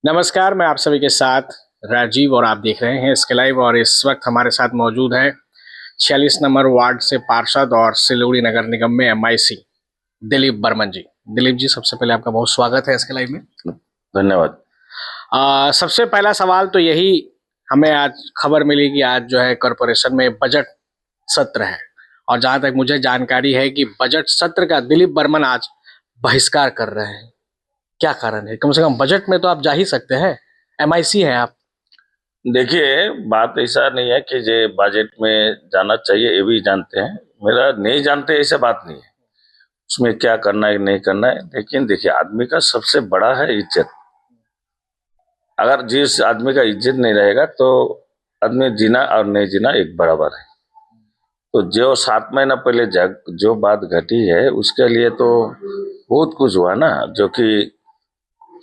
नमस्कार, मैं आप सभी के साथ राजीव और आप देख रहे हैं इसके लाइव। और इस वक्त हमारे साथ मौजूद है 46 नंबर वार्ड से पार्षद और सिलीगुड़ी नगर निगम में एमआईसी दिलीप बर्मन जी। दिलीप जी, सबसे पहले आपका बहुत स्वागत है इसके लाइव में। धन्यवाद। सबसे पहला सवाल तो यही, हमें आज खबर मिली कि आज जो है कॉरपोरेशन में बजट सत्र है और जहां तक मुझे जानकारी है कि बजट सत्र का दिलीप बर्मन आज बहिष्कार कर रहे हैं। क्या कारण है? कम से कम बजट में तो आप जा ही सकते हैं, एमआईसी हैं आप। देखिए, बात ऐसा नहीं है कि जे बजट में जाना चाहिए, ये भी जानते हैं। मेरा नहीं जानते ऐसा बात नहीं है, उसमें क्या करना है नहीं करना है। लेकिन देखिए, आदमी का सबसे बड़ा है इज्जत। अगर जिस आदमी का इज्जत नहीं रहेगा तो आदमी जीना और नहीं जीना एक बराबर है। तो जो 7 महीना पहले जो बात घटी है उसके लिए तो बहुत कुछ हुआ ना, जो कि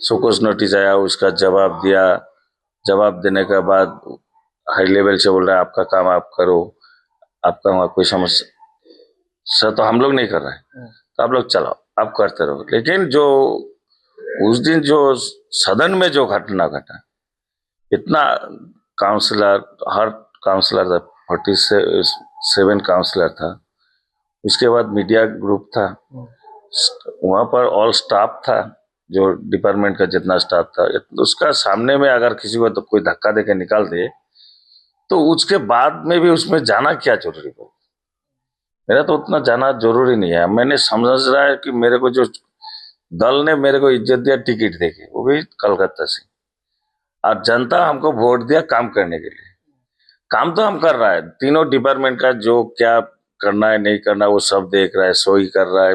शोकॉज नोटिस आया, उसका जवाब दिया। जवाब देने के बाद हाई लेवल से बोल रहा है आपका काम आप करो, आपका वहाँ कोई समस्या तो हम लोग नहीं कर रहे हैं, तो आप लोग चलाओ, आप करते रहो। लेकिन जो उस दिन जो सदन में जो घटना घटा, इतना काउंसलर, हर काउंसलर था, 47 काउंसलर था, उसके बाद मीडिया ग्रुप था, वहाँ पर ऑल स्टाफ था, जो डिपार्टमेंट का जितना स्टाफ था, उसका सामने में अगर किसी को तो कोई धक्का देके निकाल दे तो उसके बाद में भी उसमें जाना क्या जरूरी है? मेरा तो उतना जाना जरूरी नहीं है। मैंने समझ रहा है कि मेरे को जो दल ने मेरे को इज्जत दिया टिकट देके, वो भी कलकत्ता से, और जनता हमको वोट दिया काम करने के लिए। काम तो हम कर रहा है, तीनों डिपार्टमेंट का जो क्या करना है नहीं करना वो सब देख रहा है, सोई कर रहा है,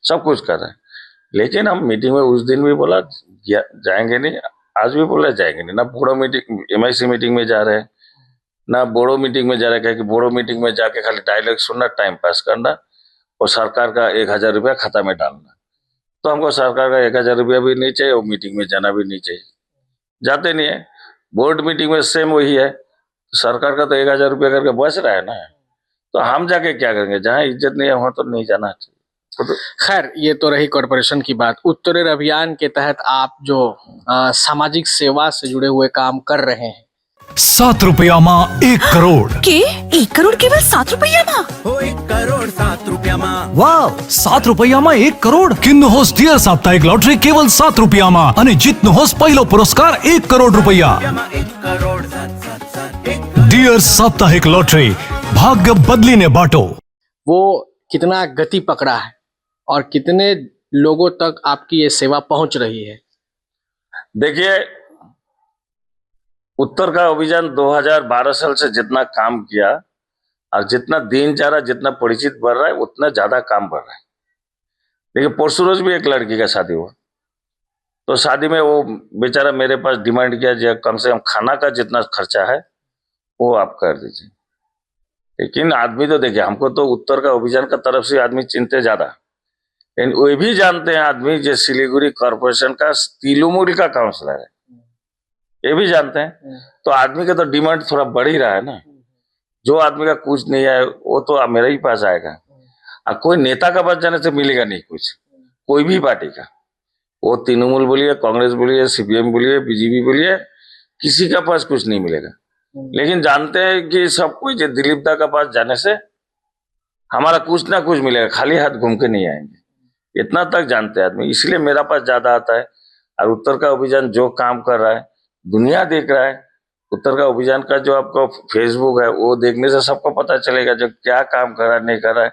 सब कुछ कर रहा है। लेकिन हम मीटिंग में उस दिन भी बोला जाएंगे नहीं, आज भी बोला जाएंगे नहीं। ना बोड़ो मीटिंग, एमआईसी मीटिंग में जा रहे हैं, ना बोड़ो मीटिंग में जा रहे हैं। कि बोड़ो मीटिंग में जाके खाली डायलॉग सुनना, टाइम पास करना और सरकार का 1,000 रुपया खाता में डालना। तो हमको सरकार का 1,000 रुपया भी नहीं चाहिए और मीटिंग में जाना भी नहीं चाहिए, जाते नहीं है। बोर्ड मीटिंग में सेम वही है, सरकार का तो 1,000 रुपया करके बच रहा है ना, तो हम जाके क्या करेंगे? जहाँ इज्जत नहीं है वहां तो नहीं जाना चाहिए। खैर, ये तो रही कॉरपोरेशन की बात। उत्तरेर अभियान के तहत आप जो सामाजिक सेवा से जुड़े हुए काम कर रहे हैं। 7 रुपया 1 करोड़ के 1 करोड़ केवल 7 रुपया हो 1 करोड़ 7 रुपया वाव, 7 रुपया 1 करोड़ किन्नु होस डियर साप्ताहिक लॉटरी केवल 7 रुपया અને જીતનો હોસ પહેલો પુરસ્કાર 1 કરોડ રૂપિયા। 1 करोड़ डियर साप्ताहिक लॉटरी, भाग्य बदलीने बाटो। वो कितना गति पकड़ा है और कितने लोगों तक आपकी ये सेवा पहुंच रही है? देखिए, उत्तर का अभियान 2012 साल से जितना काम किया और जितना दिन जा रहा, जितना परिचित बढ़ रहा है, उतना ज्यादा काम बढ़ रहा है। देखिए, परसों रोज भी एक लड़की का शादी हुआ, तो शादी में वो बेचारा मेरे पास डिमांड किया, जो कम से कम खाना का जितना खर्चा है वो आप कर दीजिए। लेकिन आदमी तो देखिए, हमको तो उत्तर का अभियान का तरफ से आदमी चिंते ज्यादा, लेकिन वो भी जानते हैं आदमी जो सिलीगुड़ी कॉर्पोरेशन का तिलुमुल का काउंसलर है, ये भी जानते हैं। तो आदमी का तो डिमांड थोड़ा बढ़ ही रहा है ना। जो आदमी का कुछ नहीं है वो तो मेरे ही पास आएगा, और कोई नेता का पास जाने से मिलेगा नहीं कुछ, कोई भी पार्टी का, वो तृणमूल बोलिए, कांग्रेस बोलिए, सीपीएम बोलिए, बीजेपी बोलिए, किसी का पास कुछ नहीं मिलेगा। लेकिन जानते हैं कि सब कुछ दिलीप दा का पास जाने से हमारा कुछ ना कुछ मिलेगा, खाली हाथ घूम के नहीं आएंगे, इतना तक जानते हैं आदमी। इसलिए मेरा पास ज्यादा आता है। और उत्तर का अभियान जो काम कर रहा है दुनिया देख रहा है। उत्तर का अभियान का जो आपको फेसबुक है वो देखने से सबको पता चलेगा जो क्या काम कर रहा है नहीं कर रहा है।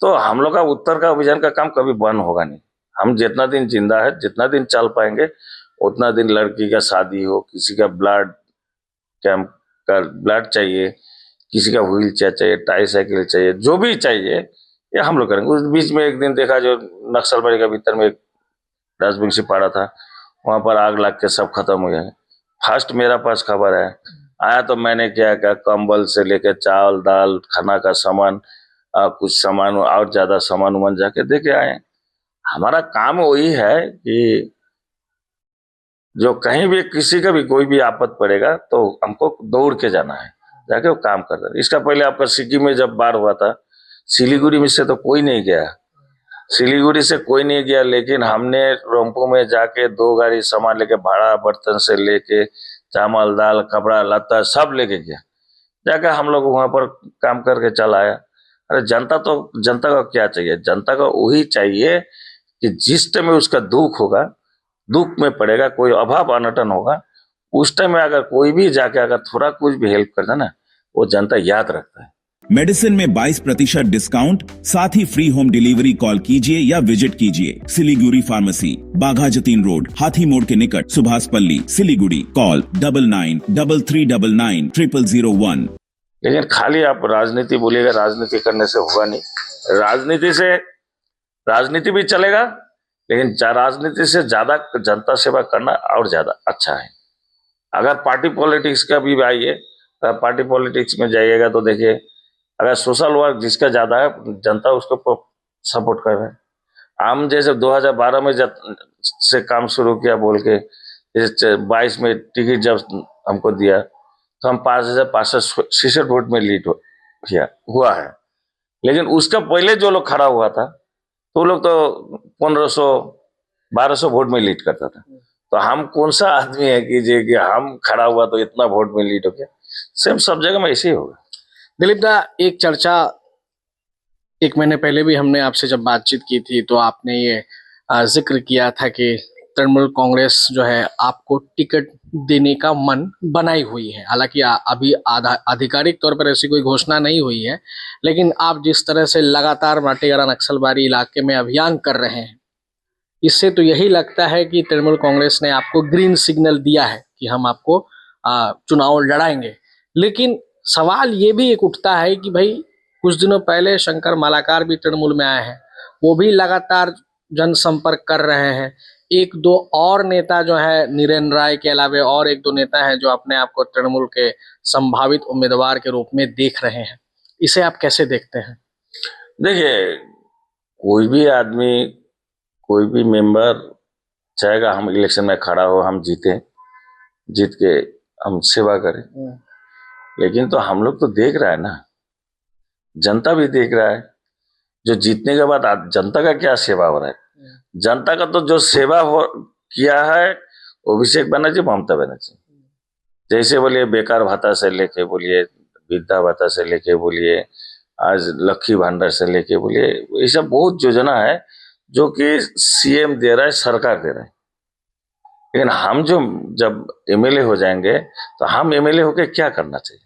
तो हम लोग का उत्तर का अभियान का काम कभी बंद होगा नहीं। हम जितना दिन जिंदा है, जितना दिन चल पाएंगे, उतना दिन लड़की का शादी हो, किसी का ब्लड कैंप का ब्लड चाहिए, किसी का व्हील चेयर चाहिए, ट्राईसाइकिल चाहिए, जो भी चाहिए ये हम लोग करेंगे। उस बीच में एक दिन देखा जो नक्सलबाड़ी के भीतर में एक राजवंशी पाड़ा था, वहां पर आग लग के सब खत्म हो गया। फर्स्ट मेरा पास खबर है आया तो मैंने क्या किया, कंबल से लेकर चावल दाल खाना का सामान, कुछ सामान और ज्यादा सामान उमान जाके दे के आए। हमारा काम वही है कि जो कहीं भी किसी का भी कोई भी आपत पड़ेगा तो हमको दौड़ के जाना है, जाके वो काम करना है। इसका पहले आपका सिक्किम में जब बाढ़ हुआ था, सिलीगुड़ी में से तो कोई नहीं गया, सिलीगुड़ी से कोई नहीं गया, लेकिन हमने रोम्पो में जाके 2 गाड़ी सामान लेके, भाड़ा बर्तन से लेके चावल दाल कपड़ा लत्ता सब लेके गया, जाकर हम लोग वहां पर काम करके चला आया। अरे जनता का क्या चाहिए? जनता का वही चाहिए कि जिस टाइम में उसका दुख होगा, दुख में पड़ेगा, कोई अभाव अनटन होगा, उस टाइम में अगर कोई भी जाके अगर थोड़ा कुछ भी हेल्प करता ना, वो जनता याद रखता है। मेडिसिन में 22% डिस्काउंट, साथ ही फ्री होम डिलीवरी। कॉल कीजिए या विजिट कीजिए सिलीगुड़ी फार्मेसी, बाघा जतीन रोड, हाथी मोड़ के निकट, सुभाष पल्ली, सिलीगुड़ी। कॉल 9933990001। लेकिन खाली आप राजनीति बोलिएगा, राजनीति करने से होगा नहीं। राजनीति भी चलेगा, लेकिन राजनीति से ज्यादा जनता सेवा करना और ज्यादा अच्छा है। अगर पार्टी पॉलिटिक्स का भी आइए, पार्टी पॉलिटिक्स में जाइएगा तो देखिए, अगर सोशल वर्क जिसका ज्यादा है, जनता उसको सपोर्ट कर रहा है। हम जैसे 2012 में से काम शुरू किया बोल के, 22 में टिकट जब हमको दिया तो हम 5566 वोट में लीड हुआ है। लेकिन उसका पहले जो लोग खड़ा हुआ था तो लोग तो 1500-1200 वोट में लीड करता था। तो हम कौन सा आदमी है कि हम खड़ा हुआ तो इतना वोट में लीड हो गया? सेम सब जगह में ऐसे ही होगा। दिलीप दा, एक चर्चा 1 महीने पहले भी हमने आपसे जब बातचीत की थी तो आपने ये जिक्र किया था कि तृणमूल कांग्रेस जो है आपको टिकट देने का मन बनाई हुई है। हालांकि अभी आधिकारिक तौर पर ऐसी कोई घोषणा नहीं हुई है, लेकिन आप जिस तरह से लगातार माटीगारा नक्सलबारी इलाके में अभियान कर रहे हैं, इससे तो यही लगता है कि तृणमूल कांग्रेस ने आपको ग्रीन सिग्नल दिया है कि हम आपको चुनाव लड़ाएंगे। लेकिन सवाल ये भी एक उठता है कि भाई कुछ दिनों पहले शंकर मालाकार भी तृणमूल में आए हैं, वो भी लगातार जनसंपर्क कर रहे हैं। 1-2 और नेता जो है, नीरेन राय के अलावा और 1-2 नेता हैं जो अपने आप को तृणमूल के संभावित उम्मीदवार के रूप में देख रहे हैं। इसे आप कैसे देखते हैं? देखिए, कोई भी आदमी, कोई भी मेंबर चाहेगा हम इलेक्शन में खड़ा हो, हम जीते, जीत के हम सेवा करें। लेकिन तो हम लोग तो देख रहा है ना, जनता भी देख रहा है, जो जीतने के बाद जनता का क्या सेवा हो रहा है। जनता का तो जो सेवा किया है अभिषेक बनर्जी, ममता बनर्जी, जैसे बोलिए बेकार भत्ता से लेके बोलिए, वृद्धा भत्ता से लेके बोलिए, आज लक्ष्मी भंडार से लेके बोलिए, ये सब बहुत योजना है जो कि सीएम दे रहा है, सरकार दे रहा है। लेकिन हम जो जब एमएलए हो जाएंगे तो हम एमएलए होके क्या करना चाहिए?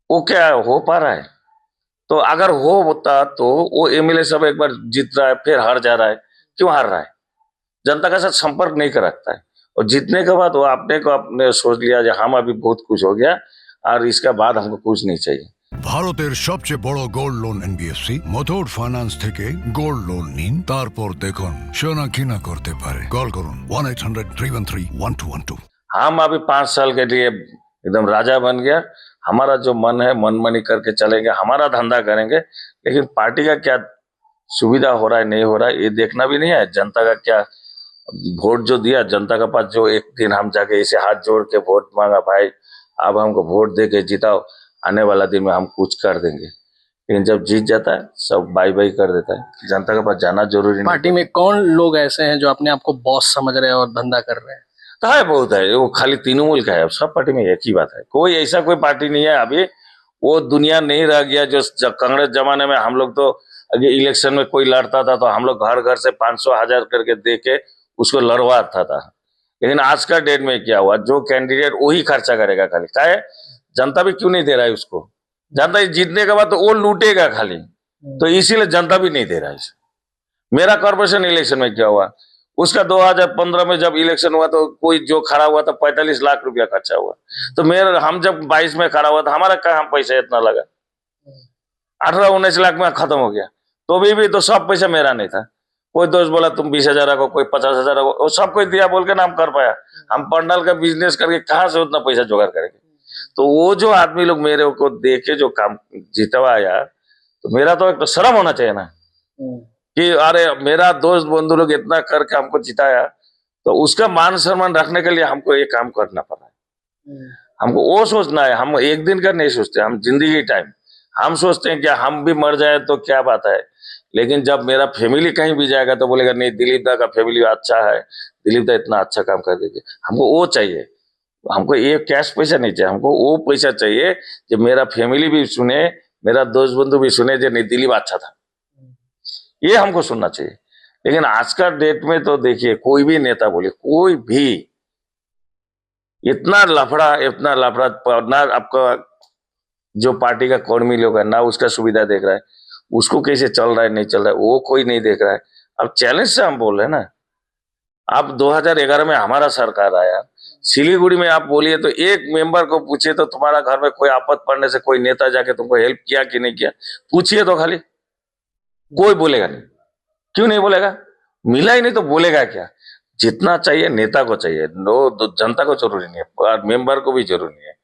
वो क्या हो पा रहा है? तो अगर होता तो वो एमएलए सब एक बार जीत रहा है फिर हार जा रहा है, क्यों हार रहा है? जनता के साथ संपर्क नहीं कर रखता है, और जीतने के बाद वो अपने सोच लिया कि हम अभी बहुत कुछ हो गया और इसके बाद हमको कुछ नहीं चाहिए। ভারতের সবচেয়ে বড় gold loan NBFC Muthoot finance থেকে গোল্ড লোন নিন, তারপর দেখুন সোনা কিনা করতে পারে। কল করুন 1-800-313-1212। हम अभी 5 साल के लिए एकदम राजा बन गया, हमारा जो मन है मनमानी करके चलेंगे, हमारा धंधा करेंगे, लेकिन पार्टी का क्या सुविधा हो रहा है नहीं हो रहा है ये देखना भी नहीं है। जनता का क्या वोट जो दिया, जनता के पास जो एक दिन हम जाके इसे हाथ जोड़ के वोट मांगा, भाई अब हमको वोट दे के जिताओ, आने वाला दिन में हम कुछ कर देंगे। लेकिन जब जीत जाता है सब बाई बाई कर देता है, जनता के पास जाना जरूरी नहीं। पार्टी में कौन लोग ऐसे हैं जो अपने आप को बॉस समझ रहे हैं और धंधा कर रहे हैं? तो है, बहुत है। वो खाली तृणमूल का है, सब पार्टी में एक ही बात है। कोई ऐसा कोई पार्टी नहीं है अभी, वो दुनिया नहीं रह गया जो कांग्रेस जमाने में हम लोग तो अगर इलेक्शन में कोई लड़ता था तो हम लोग घर घर से 500-1000 करके दे के उसको लड़वाता था। लेकिन आज का डेट में क्या हुआ, जो कैंडिडेट वही खर्चा करेगा खाली। क्या है, जनता भी क्यों नहीं दे रहा है उसको? जनता जीतने के बाद तो वो लूटेगा खाली, तो इसीलिए जनता भी नहीं दे रहा है। मेरा कॉर्पोरेशन इलेक्शन में क्या हुआ, उसका 2015 में जब इलेक्शन हुआ तो कोई जो खड़ा हुआ था 45 लाख रुपया खर्चा हुआ। तो हम जब 22 में खड़ा हुआ था, हमारा कहाँ पैसा इतना लगा, 18-19 लाख में खत्म हो गया। तो भी तो सब पैसा मेरा नहीं था। कोई दोस्त बोला तुम 20,000 रखो, कोई 50,000 रखो, वो सब कोई दिया बोल के ना हम कर पाया। हम पंडाल का बिजनेस करके कहाँ से उतना पैसा जुगाड़ करेंगे? तो वो जो आदमी लोग मेरे को दे के जो काम जितवाया, तो मेरा तो एक तो शर्म होना चाहिए ना कि अरे मेरा दोस्त बंधु लोग इतना करके हमको जिताया, तो उसका मान सम्मान रखने के लिए हमको ये काम करना पड़ा है। हमको वो सोचना है, हम एक दिन का नहीं सोचते, हम जिंदगी टाइम हम सोचते हैं कि हम भी मर जाए तो क्या बात है, लेकिन जब मेरा फैमिली कहीं भी जाएगा तो बोलेगा नहीं दिलीप दा का फैमिली अच्छा है, दिलीप दा इतना अच्छा काम कर दीजिए। हमको वो चाहिए, हमको ये कैश पैसा नहीं चाहिए, हमको वो पैसा चाहिए जो मेरा फैमिली भी सुने, मेरा दोस्त बंधु भी सुने जो नहीं दिलीप अच्छा था, ये हमको सुनना चाहिए। लेकिन आज का डेट में तो देखिए कोई भी नेता बोले, कोई भी इतना लफड़ा ना आपका जो पार्टी का कर्मी लोग है ना उसका सुविधा देख रहा है, उसको कैसे चल रहा है नहीं चल रहा है वो कोई नहीं देख रहा है। अब चैलेंज से हम बोल रहे हैं ना, अब 2011 में हमारा सरकार आया, सिलीगुड़ी में आप बोलिए तो एक मेंबर को पूछिए तो तुम्हारा घर में कोई आफत पड़ने से कोई नेता जाके तुमको हेल्प किया कि नहीं किया, पूछिए तो खाली, कोई बोलेगा नहीं। क्यों नहीं बोलेगा? मिला ही नहीं तो बोलेगा क्या? जितना चाहिए नेता को चाहिए, जनता को जरूरी नहीं है और मेंबर को भी जरूरी नहीं है।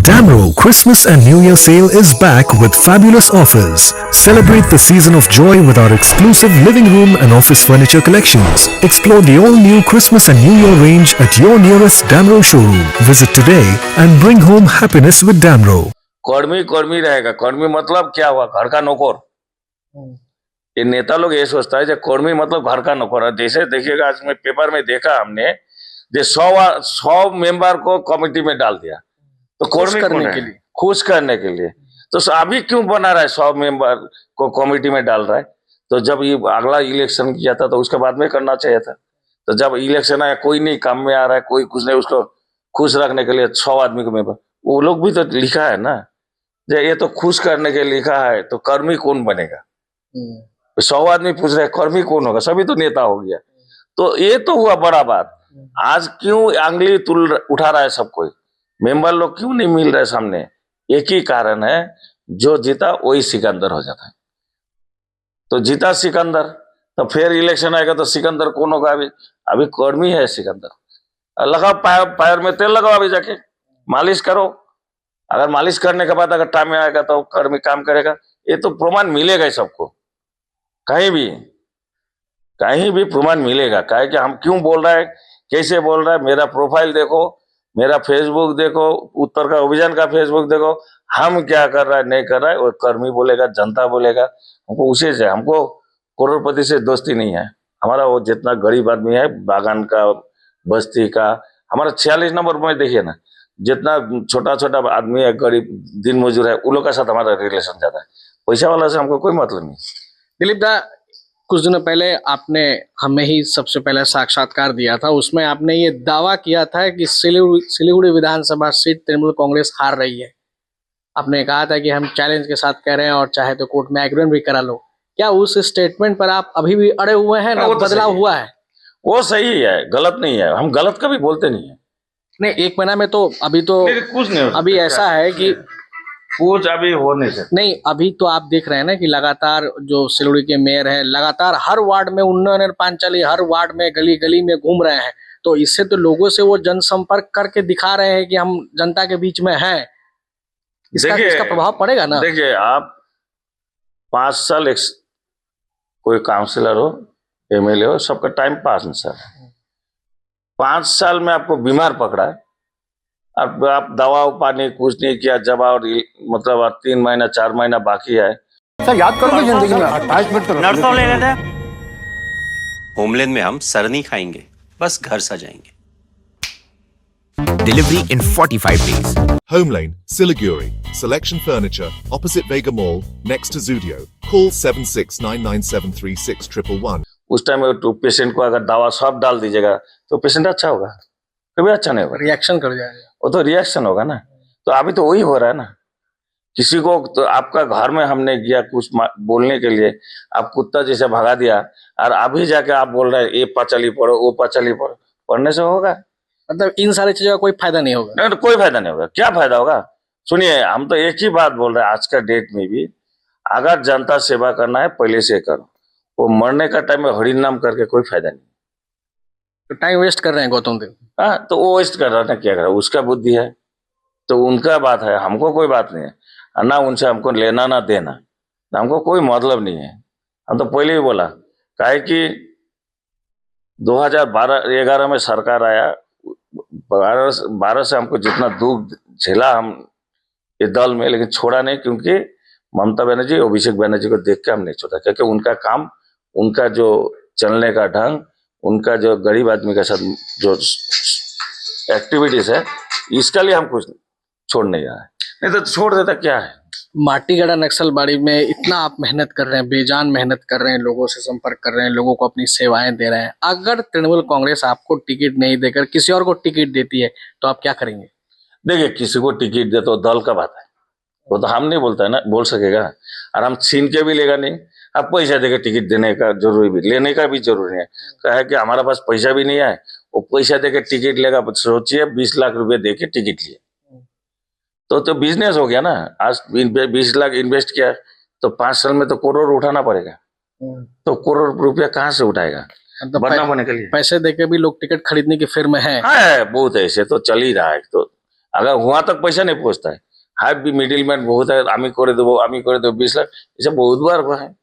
Damro Christmas and New Year sale is back with fabulous offers. Celebrate the season of joy with our exclusive living room and office furniture collections. Explore the all-new Christmas and New Year range at your nearest Damro showroom. Visit today and bring home happiness with Damro. कर्मी रहेगा। कर्मी मतलब क्या हुआ? घर का नौकर। ये नेता लोग ये सोचता है जो कर्मी मतलब घर का नौकर है। जैसे देखिएगा आज में पेपर में देखा हमने, जो 100 मेंबर को कमेटी में डाल दिया, तो खुश करने के लिए तो अभी क्यों बना रहा है 100 मेंबर को कमेटी में डाल रहा है? तो जब ये अगला इलेक्शन किया था तो उसके बाद में करना चाहिए था। तो जब इलेक्शन आया कोई नहीं काम में आ रहा है, कोई कुछ नहीं, उसको खुश रखने के लिए 100 आदमी को मेंबर, वो लोग भी तो लिखा है ना, ये तो खुश करने के लिए लिखा है, तो कर्मी कौन बनेगा? 100 आदमी पूछ रहे कर्मी कौन होगा? सभी तो नेता हो गया। तो ये तो हुआ बड़ा बात। आज क्यों आंगली उठा रहा है सब कोई? मेंबर लोग क्यों नहीं मिल रहे सामने? एक ही कारण है, जो जीता वही सिकंदर हो जाता है। तो जीता सिकंदर, तो फिर इलेक्शन आएगा तो सिकंदर कौन होगा? अभी कर्मी है सिकंदर। लगाओ पैर में तेल लगाओ, अभी जाके मालिश करो। अगर मालिश करने के बाद अगर टाइम में आएगा तो कर्मी काम करेगा। ये तो प्रमाण मिलेगा ही सबको, कहीं भी प्रमाण मिलेगा। कहे कि हम क्यों बोल रहा है, कैसे बोल रहा है, मेरा प्रोफाइल देखो, मेरा फेसबुक देखो, उत्तर का अभियान का फेसबुक देखो, हम क्या कर रहा है नहीं कर रहा है, वो कर्मी बोलेगा, जनता बोलेगा। हमको उसे से, हमको करोड़पति से दोस्ती नहीं है। हमारा वो जितना गरीब आदमी है, बागान का, बस्ती का, हमारा 46 नंबर में देखिए ना, जितना छोटा आदमी है, गरीब दिन मजदूर है, उन लोग का साथ हमारा रिलेशन ज्यादा है। पैसा वाला से हमको कोई मतलब नहीं। दिलीप दा, कुछ दिनों पहले आपने हमें ही सबसे पहले साक्षात्कार दिया था, उसमें आपने ये दावा किया था कि सिलीगुड़ी विधानसभा सीट तृणमूल कांग्रेस हार रही है। आपने कहा था कि हम चैलेंज के साथ कह रहे हैं और चाहे तो कोर्ट में एग्रीमेंट भी करा लो। क्या उस स्टेटमेंट पर आप अभी भी अड़े हुए हैं? ना बदलाव हुआ है? वो सही है, गलत नहीं है। हम गलत कभी बोलते नहीं है। नहीं, 1 महीना में तो अभी तो कुछ नहीं, अभी ऐसा है कि कुछ अभी हो नहीं सकता। नहीं, अभी तो आप देख रहे हैं ना कि लगातार जो सिलीगुड़ी के मेयर है, लगातार हर वार्ड में उन्नयन पांचाली, हर वार्ड में गली गली में घूम रहे हैं। तो इससे तो लोगों से वो जनसंपर्क करके दिखा रहे हैं कि हम जनता के बीच में हैं। इसका प्रभाव पड़ेगा ना। देखिए, आप 5 साल कोई काउंसिलर हो, एमएलए हो, सबका टाइम 5 साल। 5 साल में आपको बीमार पकड़ा है, अब आप दवा पानी कुछ नहीं किया, जब और मतलब 3 महीना 4 महीना बाकी है। सर याद करोगे जिंदगी में 28 मिनट नर्सों ले लेते हैं। होमलैंड में हम सर नहीं खाएंगे, बस घर सजाएंगे। Delivery in 45 days. Homelane, Siliguri. Selection Furniture, opposite Vega Mall, next to Zudio. Call 7699736111. उस टाइम तो पेशेंट को अगर दवा सब डाल दीजिएगा तो पेशेंट अच्छा होगा? कभी अच्छा नहीं होगा, रिएक्शन कर जाएगा। वो तो रिएक्शन होगा ना। तो अभी तो वही हो रहा है ना। किसी को तो आपका घर में हमने गया कुछ बोलने के लिए, आप कुत्ता जैसे भगा दिया, और अभी जाके आप बोल रहे हैं ये पचली पढ़ो, वो पचली पढ़ो। पढ़ने से होगा? मतलब इन सारी चीजों का कोई फायदा नहीं होगा। नहीं, तो कोई फायदा नहीं होगा। क्या फायदा होगा? सुनिए, हम तो एक ही बात बोल रहे हैं आज का डेट में भी, अगर जनता सेवा करना है पहले से करो। वो मरने का टाइम में हरि नाम करके कोई फायदा नहीं। तो टाइम वेस्ट कर रहे हैं गौतम देव। हाँ, तो वो वेस्ट कर रहा है, क्या कर रहा है? उसका बुद्धि है तो उनका बात है, हमको कोई बात नहीं है ना। उनसे हमको लेना ना देना, हमको कोई मतलब नहीं है। हम तो पहले ही बोला, काहे कि 2011 में सरकार आया, 12 से हमको जितना दुख झेला हम ये दल में, लेकिन छोड़ा नहीं, क्योंकि ममता बनर्जी, अभिषेक बनर्जी को देख के हम नहीं छोड़ा, क्योंकि उनका काम, उनका जो चलने का ढंग, उनका जो गरीब आदमी के साथ जो एक्टिविटीज है, इसके लिए हम कुछ छोड़ नहीं रहा है। नहीं तो छोड़ देता क्या है। माटीगढ़ा नक्सलबाड़ी में इतना आप मेहनत कर रहे हैं, बेजान मेहनत कर रहे हैं, लोगों से संपर्क कर रहे हैं, लोगों को अपनी सेवाएं दे रहे हैं, अगर तृणमूल कांग्रेस आपको टिकट नहीं देकर किसी और को टिकट देती है तो आप क्या करेंगे? देखिए, किसी को टिकट दे तो दल का बात है, वो तो हम नहीं बोलता है ना, बोल सकेगा, और हम छीन के भी लेगा नहीं। अब पैसा देकर टिकट देने का जरूरी भी, लेने का भी जरूरी है। कहा है कि हमारा पास पैसा भी नहीं है, वो पैसा देकर टिकट लेगा। सोचिए 20 लाख रुपए देके टिकट लिए तो बिजनेस हो गया ना। आज 20 लाख इन्वेस्ट किया तो 5 साल में तो करोड़ उठाना पड़ेगा, तो करोड़ रुपया कहाँ से उठाएगा? बदनाम होने के लिए पैसे देके भी लोग टिकट खरीदने की फिर में है। बहुत ऐसे तो चल ही रहा है। तो अगर वहां तक पैसा नहीं पहुंचता है, हाई भी मिडिल मैन बहुत है, आमी करे दो 20 लाख, ऐसा बहुत बार हुआ है।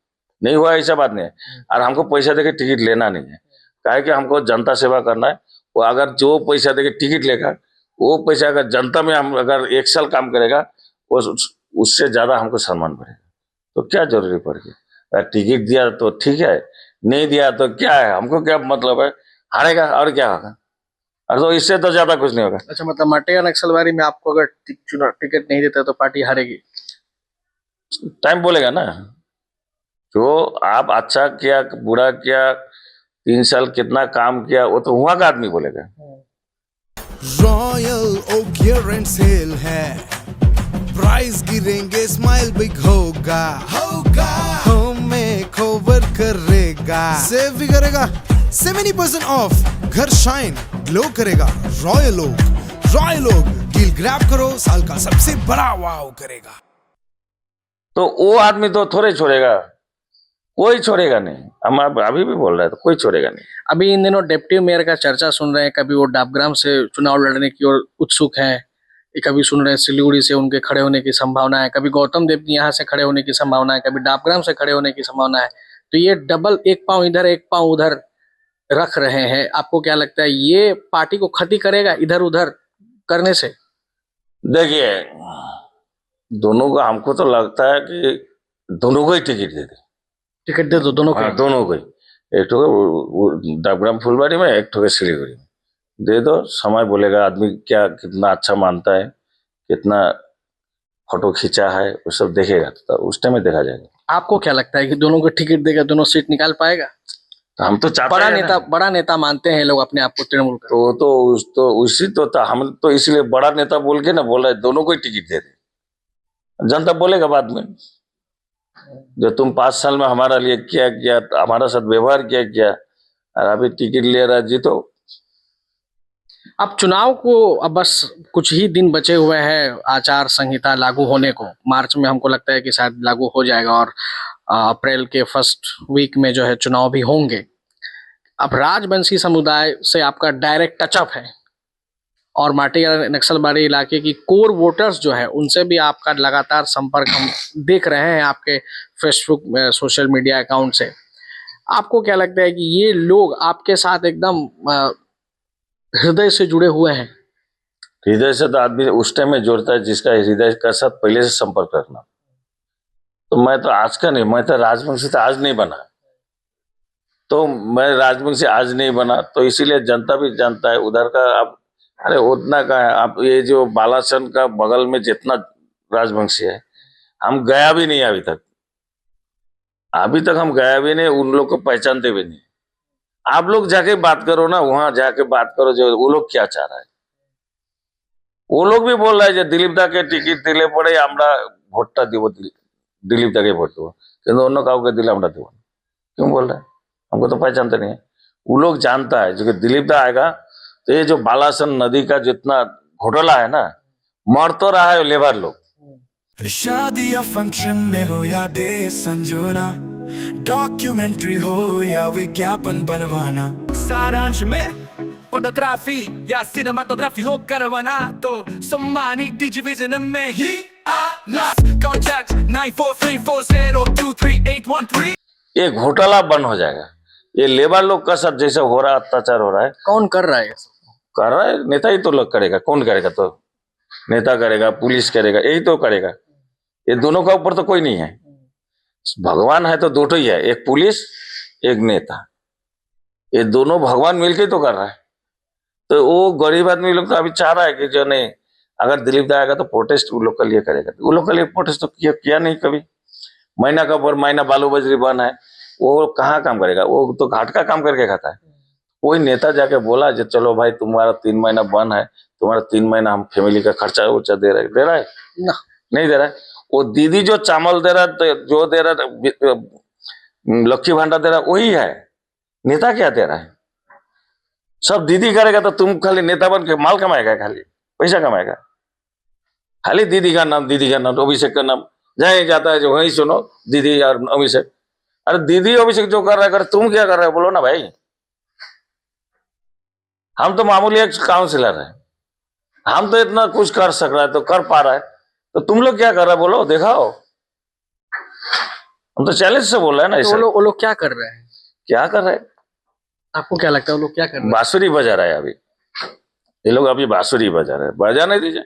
नहीं हुआ ऐसा बात नहीं है। और हमको पैसा देके टिकट लेना नहीं है, काहे कि हमको जनता सेवा करना है। वो अगर जो पैसा देके टिकट लेगा, वो पैसा अगर जनता में हम अगर 1 साल काम करेगा, वो उससे ज्यादा हमको सम्मान बढ़ेगा। तो क्या जरूरी पड़ गई? अगर टिकट दिया तो ठीक है, नहीं दिया तो क्या है, हमको क्या मतलब है? हारेगा और क्या होगा? और तो इससे तो ज्यादा कुछ नहीं होगा। अच्छा, मतलब माटीगढ़ा नक्सलबाड़ी में आपको अगर टिकट नहीं देता तो पार्टी हारेगी? टाइम बोलेगा ना, जो आप अच्छा किया बुरा किया, 3 साल कितना काम किया, वो तो वहां का आदमी बोलेगा। रॉयल ओक गियर सेल है, प्राइस गिरेंगे, स्माइल बिग होगा, हमें कवर करेगा, सेव भी करेगा, 70% ऑफ, घर शाइन ग्लो करेगा। रॉयल ओक डील ग्रैब करो, साल का सबसे बड़ा वाव करेगा। तो वो आदमी तो थोड़े छोड़ेगा, कोई छोड़ेगा नहीं। हम अभी भी बोल रहे हैं तो कोई छोड़ेगा नहीं। अभी इन दिनों डिप्टी मेयर का चर्चा सुन रहे हैं, कभी वो डाबग्राम से चुनाव लड़ने की ओर उत्सुक हैं, कभी सुन रहे हैं सिलीगुड़ी से उनके खड़े होने की संभावना है, कभी गौतम देव की यहाँ से खड़े होने की संभावना है, कभी डाबग्राम से खड़े होने की संभावना है। तो ये डबल, एक पांव इधर एक पांव उधर रख रहे हैं। आपको क्या लगता है, ये पार्टी को क्षति करेगा इधर उधर करने से? देखिए, दोनों का, हमको तो लगता है कि दोनों को ही टिकट दे दे। टिकट दे दो दोनों को? दोनों को ही। एक तो डाबग्राम फुलबाड़ी में, एक तो सिलीगुड़ी में दे दो। समय बोलेगा आदमी क्या कितना अच्छा मानता है, कितना फोटो खींचा है, वो सब देखेगा, तो उस टाइम में देखा जाएगा। आपको क्या लगता है कि दोनों को टिकट देगा, दोनों सीट निकाल पाएगा? तो हम तो चाहते बड़ा नेता मानते हैं लोग अपने आप को तृणमूल का। तो उसी तो हम तो इसलिए बड़ा नेता बोल के ना बोल रहे, दोनों को ही टिकट दे दे। जनता बोलेगा बाद में, जो तुम 5 साल में हमारा लिए क्या किया, हमारा साथ व्यवहार क्या, और अभी टिकट ले रहा जीतो। अब चुनाव को अब बस कुछ ही दिन बचे हुए हैं आचार संहिता लागू होने को। मार्च में हमको लगता है कि शायद लागू हो जाएगा और अप्रैल के फर्स्ट वीक में जो है चुनाव भी होंगे। अब राजवंशी समुदाय से आपका डायरेक्ट टचअप है और माटीगढ़ा नक्सलबाड़ी इलाके की कोर वोटर्स जो है उनसे भी आपका लगातार संपर्क हम देख रहे हैं आपके फेसबुक सोशल मीडिया अकाउंट से। आपको क्या लगता है कि ये लोग आपके साथ एकदम हृदय से जुड़े हुए हैं? हृदय से तो आदमी उस टाइम में जोड़ता है जिसका हृदय का साथ पहले से संपर्क रखना। तो मैं तो आज का नहीं, मैं तो राजवंशी तो आज नहीं बना, तो मैं राजवंशी आज नहीं बना, तो इसीलिए जनता भी जानता है उधर का। आप अरे उतना का है, आप ये जो बालासन का बगल में जितना राजवंशी है, हम गया भी नहीं अभी तक हम गया भी नहीं, उन लोग को पहचानते भी नहीं। आप लोग जाके बात करो ना, वहां जाके बात करो जो वो लोग क्या चाह रहा है। वो लोग भी बोल रहा है दिलीप दा के टिकट दिले पड़े, আমরা ভোটটা দিব दिलीप दा के ভোট দেবো, কিন্তু অন্য কাউকে দিলে আমরা দেবো। क्यों बोल रहा है? हमको तो पहचानते नहीं है। वो लोग जानता है जो दिलीप दा आएगा तो ये जो बालासन नदी का जितना घोटाला है ना, मर तो रहा है लेबर लोग। शादी या फंक्शन में हो या दे संजोना, डॉक्यूमेंट्री हो या विज्ञापन बनवाना, सारांश में फोटोग्राफी या सिनेमाटोग्राफी हो करवाना तो सम्मानित डिजिविजन में ही आना। कॉन्टैक्ट 9434023813। ये घोटाला बंद हो जाएगा। ये लेबर लोग का साथ जैसे हो रहा अत्याचार हो रहा है, कौन कर रहा है? कर रहा है नेता ही तो लोग करेगा। कौन करेगा? तो नेता करेगा, पुलिस करेगा, यही तो करेगा। ये दोनों का ऊपर तो कोई नहीं है। भगवान है तो दो ही है, एक पुलिस एक नेता, ये दोनों भगवान मिलके तो कर रहा है। तो वो गरीब आदमी लोग तो अभी चाह रहा है कि जो नहीं, अगर दिलीप दा आएगा तो प्रोटेस्ट वो लोग के लिए करेगा। वो लोग के लिए प्रोटेस्ट तो किया नहीं कभी। महीना का ऊपर महीना बालू बजरी बन है, वो कहाँ काम करेगा? वो तो घाट का काम करके खाता है। कोई नेता जाके बोला जो चलो भाई तुम्हारा 3 महीना बंद है, तुम्हारा 3 महीना हम फैमिली का खर्चा उर्चा दे रहा है ना? नहीं दे रहा है। वो दीदी जो चावल दे रहा है, जो दे रहा है, लक्ष्मी भंडार दे रहा है, वही है। नेता क्या दे रहा है? सब दीदी करेगा तो तुम खाली नेता बन के माल कमाएगा, खाली पैसा कमाएगा। खाली दीदी का नाम, अभिषेक का नाम जहाँ जाता है जो वही सुनो, दीदी और अभिषेक। अरे दीदी अभिषेक जो कर रहा है, तुम क्या कर रहे हो बोलो ना भाई। हम तो मामूली एक काउंसिलर है, हम तो इतना कुछ कर सक रहा है तो कर पा रहा है, तो तुम लोग क्या कर रहे हो बोलो, दिखाओ। हम तो चैलेंज से बोल रहे हैं ना। तो वो लोग क्या कर रहे हैं? क्या कर रहे हैं? आपको क्या लगता है वो लोग क्या कर रहे हैं? बांसुरी बजा रहा है अभी ये लोग, अभी बांसुरी बजा रहे हैं, बजाने दीजिए।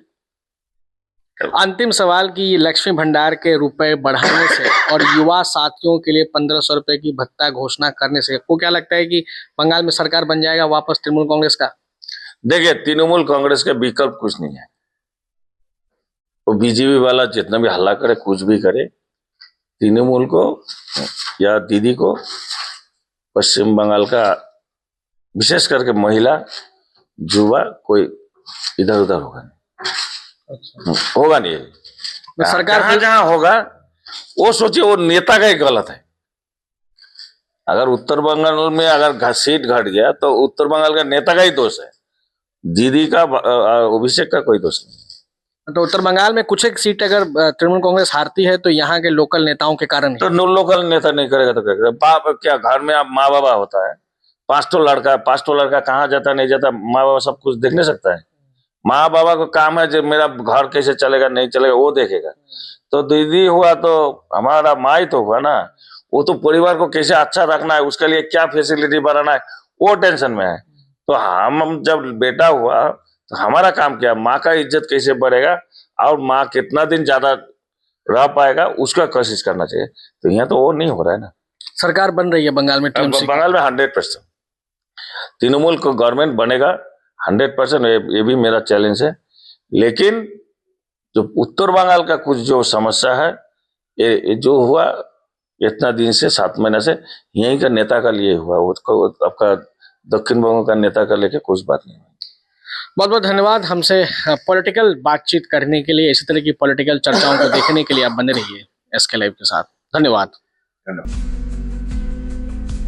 अंतिम सवाल की लक्ष्मी भंडार के रुपए बढ़ाने से और युवा साथियों के लिए 1500 रुपए की भत्ता घोषणा करने से आपको क्या लगता है कि बंगाल में सरकार बन जाएगा वापस तृणमूल कांग्रेस का? देखिए, तृणमूल कांग्रेस का विकल्प कुछ नहीं है। वो बीजेपी वाला जितना भी हल्ला करे, कुछ भी करे, तृणमूल को या दीदी को पश्चिम बंगाल का विशेष करके महिला युवा कोई इधर उधर होगा नहीं। होगा नहीं। सरकार जहां होगा वो सोचिए, वो नेता का ही गलत है। अगर उत्तर बंगाल में अगर सीट घट गया तो उत्तर बंगाल का नेता का ही दोष है, दीदी का अभिषेक का कोई दोष नहीं। तो उत्तर बंगाल में कुछ एक सीट अगर तृणमूल कांग्रेस हारती है तो यहाँ के लोकल नेताओं के कारण। तो लोकल नेता नहीं करेगा तो क्या करेगा? बाप क्या, घर में आप माँ बाबा होता है, 5 लड़का कहाँ जाता नहीं जाता, माँ बाबा सब कुछ देख नहीं सकता है। माँ बाबा का काम है जो मेरा घर कैसे चलेगा नहीं चलेगा वो देखेगा। तो दीदी हुआ तो हमारा माँ ही तो हुआ ना, वो तो परिवार को कैसे अच्छा रखना है, उसके लिए क्या फैसिलिटी बनाना है वो टेंशन में है। तो हम जब बेटा हुआ तो हमारा काम क्या, माँ का इज्जत कैसे बढ़ेगा और माँ कितना दिन ज्यादा रह पाएगा उसका कोशिश करना चाहिए। तो यहाँ तो वो नहीं हो रहा है ना। सरकार बन रही है बंगाल में, बंगाल में 100% तृणमूल को गवर्नमेंट बनेगा 100%, ये भी मेरा चैलेंज है। लेकिन जो उत्तर बंगाल का कुछ जो समस्या है, ये जो हुआ इतना दिन से 7 महीने से यहीं का नेता का लिए हुआ, उसको आपका दक्षिण बंगाल का नेता का लेके कुछ बात नहीं। बहुत बहुत धन्यवाद हमसे पॉलिटिकल बातचीत करने के लिए। इसी तरह की पॉलिटिकल चर्चाओं को देखने के लिए आप बने रहिए SK लाइव के साथ। धन्यवाद।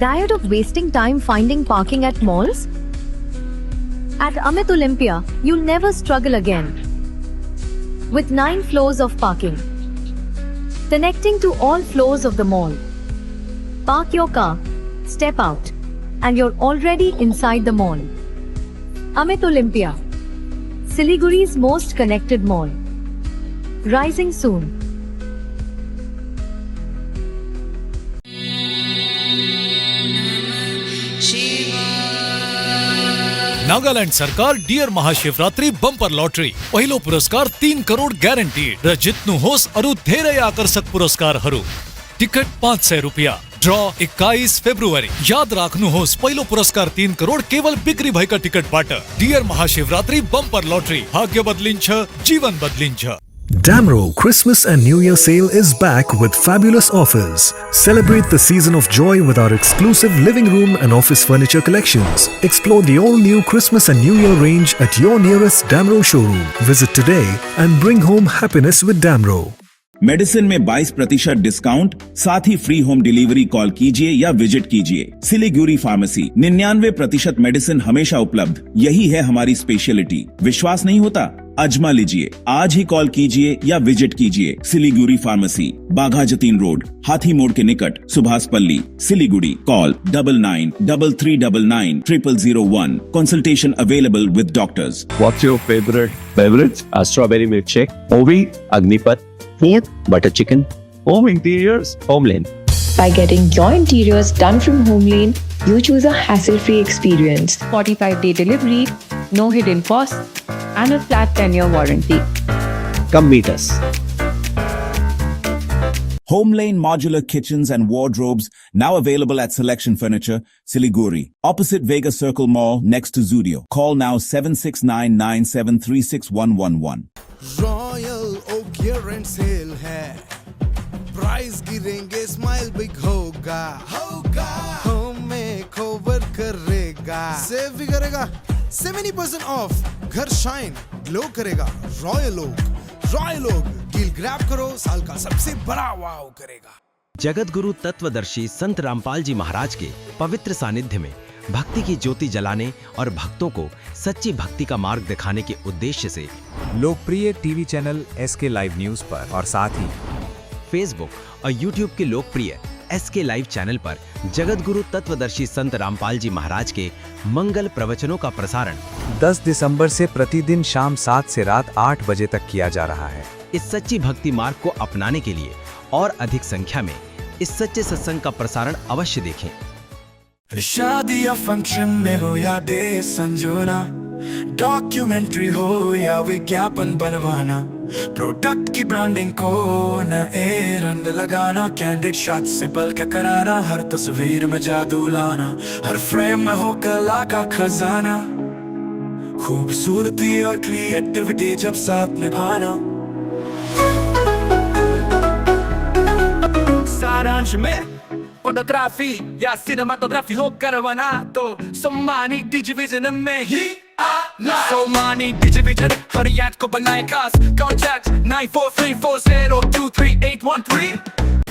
Tired of wasting time finding parking at malls? At Amit Olympia, you'll never struggle again. With 9 floors of parking, connecting to all floors of the mall. Park your car, step out, and you're already inside the mall. Amit Olympia, Siliguri's most connected mall. Rising soon. Nagaland सरकार dear Mahashivratri bumper lottery पहिलो पुरस्कार 3 करोड़ ग्यारेंटीड र जित्नु होस् अरु धेरै आकर्षक पुरस्कारहरू। Ticket 500 रुपैयाँ। ड्र 21 फेब्रुअरी। याद राख्नुहोस् पहिलो पुरस्कार 3 करोड़ केवल बिक्री भएका टिकटबाट। डियर महाशिवरात्रि बंपर लॉटरी, भाग्य बदलिन्छ, जीवन बदलिन्छ। Damro Christmas and New Year sale is back with fabulous offers. Celebrate the season of joy with our exclusive living room and office furniture collections. Explore the all-new Christmas and New Year range at your nearest Damro showroom. Visit today and bring home happiness with Damro. Medicine में 22% discount, साथ ही free home delivery call कीजिए या visit कीजिए। Siliguri pharmacy 99% medicine हमेशा उपलब्ध, यही है हमारी स्पेशलिटी। विश्वास नहीं होता? आजमा लीजिए। आज ही कॉल कीजिए या विजिट कीजिए। सिलीगुड़ी फार्मेसी, बाघा जतीन रोड, हाथी मोड़ के निकट, सुभाष पल्ली, Siliguri. Call 993399 0001। Consultation available with doctors. What's your favorite beverage? A strawberry milkshake. Ovi, Agnipat. Food, butter chicken. Home interiors, Homeland. By getting your interiors done from Homeland, you choose a hassle-free experience. 45-day delivery, no hidden costs, and a flat 10-year warranty. Come meet us. Home Lane Modular Kitchens and Wardrobes now available at Selection Furniture, Siliguri, opposite Vega Circle Mall next to Zudio. Call now 7699736111. Royal Oak गियरेंट sale है, price गिरेंगे smile big होगा, home में cover करेगा, save भी करेगा 70% off, घर shine glow करेगा। रॉयल ओक डील ग्रैब करो, साल का सबसे बड़ा वाव करेगा। जगत गुरु तत्वदर्शी संत रामपाल जी महाराज के पवित्र सानिध्य में भक्ति की ज्योति जलाने और भक्तों को सच्ची भक्ति का मार्ग दिखाने के उद्देश्य से लोकप्रिय TV channel SK live news पर और साथ ही फेसबुक और यूट्यूब के लोकप्रिय SK लाइव चैनल पर जगत गुरु तत्वदर्शी संत रामपाल जी महाराज के मंगल प्रवचनों का प्रसारण 10 दिसंबर से प्रतिदिन शाम 7 से रात 8 बजे तक किया जा रहा है। इस सच्ची भक्ति मार्ग को अपनाने के लिए और अधिक संख्या में इस सच्चे सत्संग का प्रसारण अवश्य देखें। शादी या फंक्शन में हो या डे संजोना, डॉक्यूमेंट्री हो या विज्ञापन बनवाना, प्रोडक्ट की ब्रांडिंग को न रंग लगाना, कैंडिड शॉट से बल्कि कराना, हर तस्वीर में जादू लाना, हर फ्रेम में हो कला का खजाना, खूबसूरती और क्रिएटिविटी जब साथ निभाना। सारांश में फोटोग्राफी या सिनेमाटोग्राफी हो करवाना तो सोमानी डिजिविजन में ही आना। सोमानी डिजिविजन फरियाद को बनाए खास, कॉन्टैक्ट 9434023813।